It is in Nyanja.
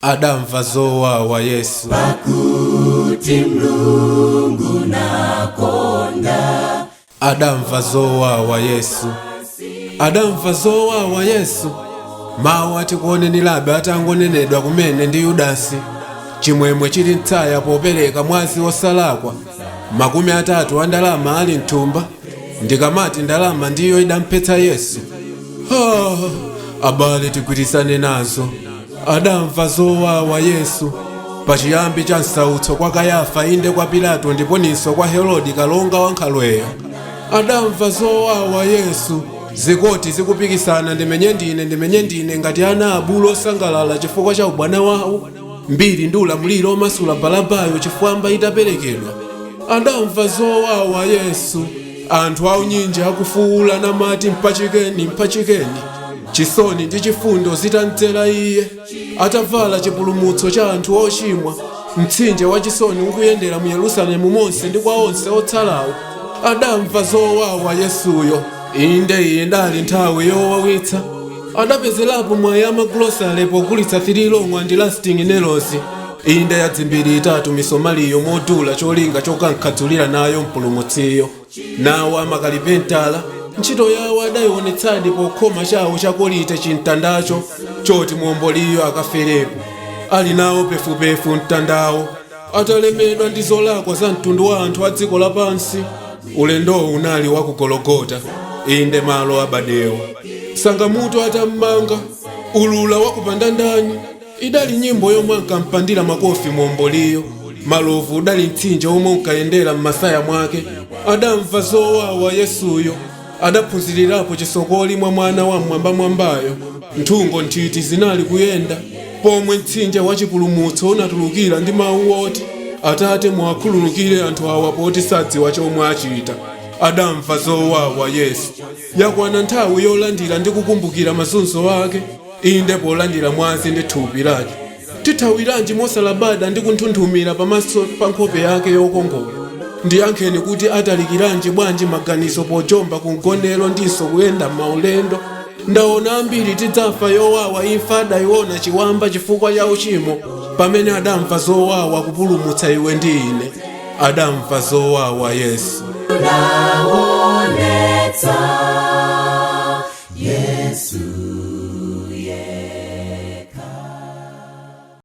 Adamva zowawa Yesu pakuti Mlungu nakonda. Adamva zowawa Yesu Adamva zowawa Yesu mawu atikuonenilabe atangonenedwa kumene ndi Yudasi chimwemwe chili mtsaya popereka mwazi wosalakwa 30 a ndalama ali mthumba ndikamati ndalama ndiyo idamphetsa Yesu. Abale tigwirizane nazo. Adamva zowawa Yesu pachiyambi cha nsautso kwa Kayafa inde kwa Pilato ndiponinso kwa Herodi kalonga wankhalweya. Adamva zowawa Yesu zikoti zikupikisana ndimenye ndine ngati ana abulu osangalala chifukwa cha ubwana wawo mbiri ndi ulamuliro omasula Barabayo chifwamba itaperekedwa. Adamva zowawa Yesu anthu aunyinji akufuula namati mpachikeni chisoni ndi chifundo zitamtera iye atavala chipulumutso cha anthu ochimwa mtsinje wa chisoni ukuyendera mu Yerusalemu monse ndi kwa onse otsalawo. Adamva zowawa Yesuyo inde iye ndali nthawi yowawitsa adapezerapo mwayi amagulosale pogulitsa 3 longwa ndi lasting nelosi inde ya dzimbiri itatu misomaliyo modula cholinga chokankhadzulira nayo mpulumutsiyo. Nawo amakalipentala ntchito yawo adayionetsadi pokhoma chawo chakolite chimtandacho choti muomboliyo akaferepo ali nawo pefupefu mtandawo atalemedwa ndi zolakwa za mtundu wa anthu a dziko lapansi. Ulendowo unali wa ku Gologota inde malo abadewo sangamuto atammanga ulula wakupanda ndani idali nyimbo yomwe ankampandira makofi muomboliyo malovu udali mtsinje omwe unkayendera m'masaya mwake. Adamva zowawa Yesuyo adaphunzirirapo chisokoli mwa mwana wa mwambayo nthungo nthiti zinali kuyenda pomwe mtsinje wa chipulumutso unatulukira ndi mawu oti Atate muwakhululukire anthu awa poti sadziwa chomwe achita. Adamva zowawa Yesu yakwana nthawi yolandira ndi kukumbukira mazunzo ake inde polandira mwazi ndi thupi lake. Tithawiranji mosalabada ndi kunthunthumira pamaso pa nkhope yake yokongola. Ndiyankheni kuti atalikiranji bwanji maganizo pojomba kungonero ndinso kuyenda maulendo. Ndaona ambiri tidzafa yowawa imfa adayiona chiwamba chifukwa cha uchimo pamene adamva zowawa kupulumutsa iwe ndi ine. Adamva zowawa Yesu. Unaonetsa Yesu.